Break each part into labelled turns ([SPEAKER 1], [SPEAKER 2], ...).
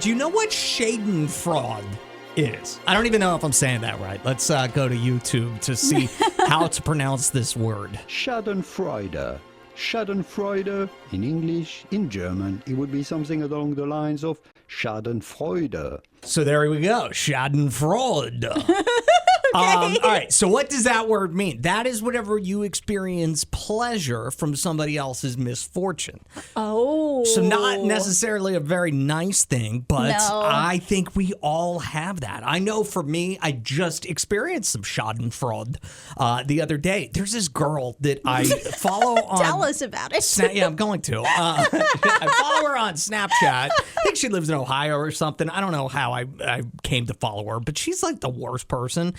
[SPEAKER 1] Do you know what schadenfreude is? I don't even know if I'm saying that right. Let's go to YouTube to see how to pronounce this word.
[SPEAKER 2] Schadenfreude. Schadenfreude in English, in German, it would be something along the lines of Schadenfreude.
[SPEAKER 1] So there we go. Schadenfreude. All right. So what does that word mean? That is whenever you experience pleasure from somebody else's misfortune.
[SPEAKER 3] Oh.
[SPEAKER 1] So not necessarily a very nice thing, but
[SPEAKER 3] No.
[SPEAKER 1] I think we all have that. I know for me, I just experienced some schadenfreude the other day. There's this girl that I follow on...
[SPEAKER 3] Tell us about it.
[SPEAKER 1] Yeah, I'm going to. I follow her on Snapchat. I think she lives in Ohio or something. I don't know how I came to follow her, but she's like the worst person.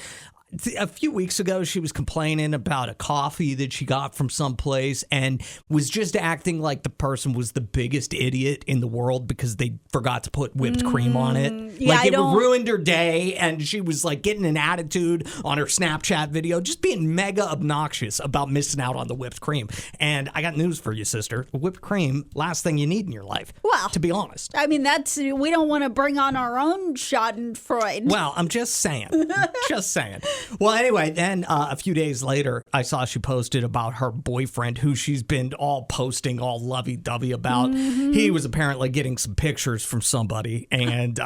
[SPEAKER 1] A few weeks ago, she was complaining about a coffee that she got from someplace and was just acting like the person was the biggest idiot in the world because they forgot to put whipped cream on it.
[SPEAKER 3] Yeah,
[SPEAKER 1] Like it ruined her day, and she was like getting an attitude on her Snapchat video, just being mega obnoxious about missing out on the whipped cream. And I got news for you, sister. Whipped cream, last thing you need in your life.
[SPEAKER 3] Well,
[SPEAKER 1] to be honest.
[SPEAKER 3] I mean, we don't want to bring on our own schadenfreude.
[SPEAKER 1] Well, I'm just saying. Just saying. Well, anyway, then a few days later, I saw she posted about her boyfriend, who she's been all posting all lovey-dovey about. Mm-hmm. He was apparently getting some pictures from somebody, and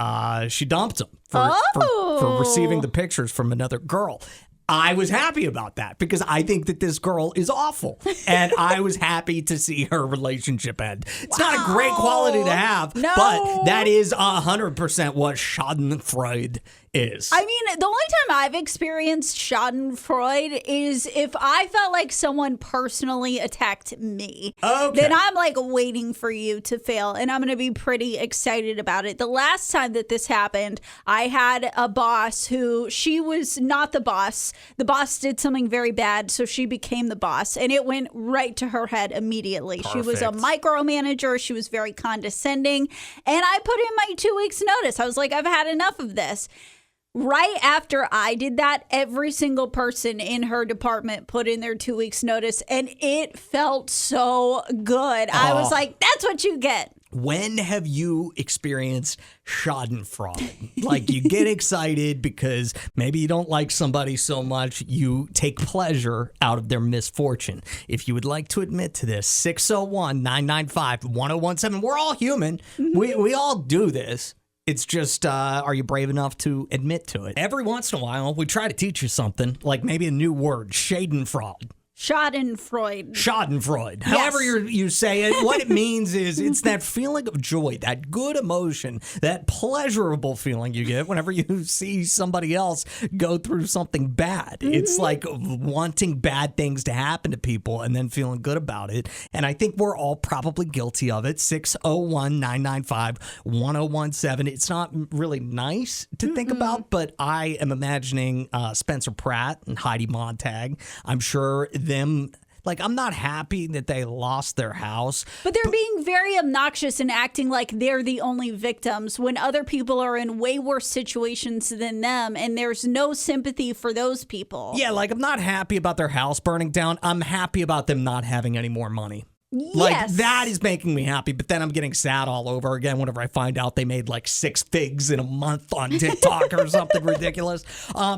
[SPEAKER 1] she dumped him for receiving the pictures from another girl. I was happy about that because I think that this girl is awful, and I was happy to see her relationship end. It's not a great quality to have, but that is 100% what schadenfreude is.
[SPEAKER 3] I mean, the only time I've experienced schadenfreude is if I felt like someone personally attacked me.
[SPEAKER 1] Okay.
[SPEAKER 3] Then I'm like waiting for you to fail, and I'm going to be pretty excited about it. The last time that this happened, I had a boss who, she was not the boss. The boss did something very bad, so she became the boss, and it went right to her head immediately. Perfect. She was a micromanager. She was very condescending, and I put in my 2 weeks notice. I was like, I've had enough of this. Right after I did that, every single person in her department put in their 2 weeks notice, and it felt so good. I was like, that's what you get.
[SPEAKER 1] When have you experienced schadenfreude? Like you get excited because maybe you don't like somebody so much, you take pleasure out of their misfortune. If you would like to admit to this, 601-995-1017. We're all human. We all do this. It's just, are you brave enough to admit to it? Every once in a while, we try to teach you something, like maybe a new word, schadenfreude.
[SPEAKER 3] Schadenfreude.
[SPEAKER 1] Schadenfreude.
[SPEAKER 3] Yes.
[SPEAKER 1] However you say it, what it means is it's that feeling of joy, that good emotion, that pleasurable feeling you get whenever you see somebody else go through something bad. Mm-hmm. It's like wanting bad things to happen to people and then feeling good about it. And I think we're all probably guilty of it. 601-995-1017. It's not really nice to think about, but I am imagining Spencer Pratt and Heidi Montag. I'm sure them, like, I'm not happy that they lost their house.
[SPEAKER 3] But they're being very obnoxious and acting like they're the only victims when other people are in way worse situations than them, and there's no sympathy for those people.
[SPEAKER 1] Yeah, like, I'm not happy about their house burning down. I'm happy about them not having any more money. Like,
[SPEAKER 3] yes.
[SPEAKER 1] That is making me happy, but then I'm getting sad all over again whenever I find out they made like 6 figs in a month on TikTok or something ridiculous.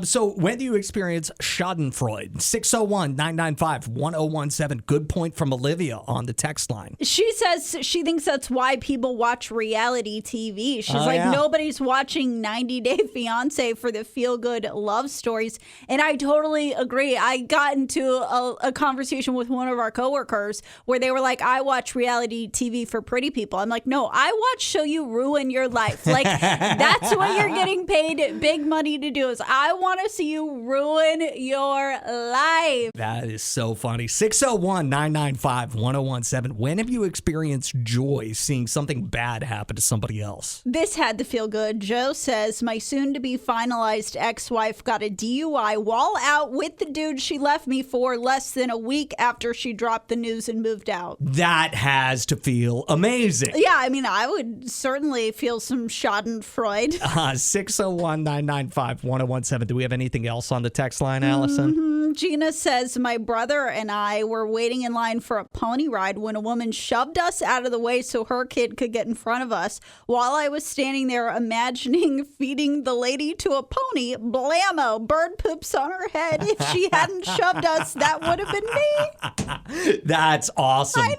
[SPEAKER 1] So when do you experience schadenfreude? 601-995-1017. Good point from Olivia on the text line.
[SPEAKER 3] She says she thinks that's why people watch reality TV. She's nobody's watching 90 Day Fiance for the feel-good love stories. And I totally agree. I got into a conversation with one of our coworkers where they were like, I watch reality TV for pretty people. I'm like, no, I watch show you ruin your life. Like, that's what you're getting paid big money to do, is I want to see you ruin your life.
[SPEAKER 1] That is so funny. 601-995-1017. When have you experienced joy seeing something bad happen to somebody else?
[SPEAKER 3] This had to feel good. Joe says, my soon-to-be finalized ex-wife got a DUI while out with the dude she left me for less than a week after she dropped the news and moved out.
[SPEAKER 1] That has to feel amazing.
[SPEAKER 3] Yeah, I mean, I would certainly feel some schadenfreude.
[SPEAKER 1] 601-995-1017. Do we have anything else on the text line, Allison?
[SPEAKER 3] Gina says, my brother and I were waiting in line for a pony ride when a woman shoved us out of the way so her kid could get in front of us. While I was standing there imagining feeding the lady to a pony, blammo, bird poops on her head. If she hadn't shoved us, that would have been me.
[SPEAKER 1] That's awesome.
[SPEAKER 3] I know.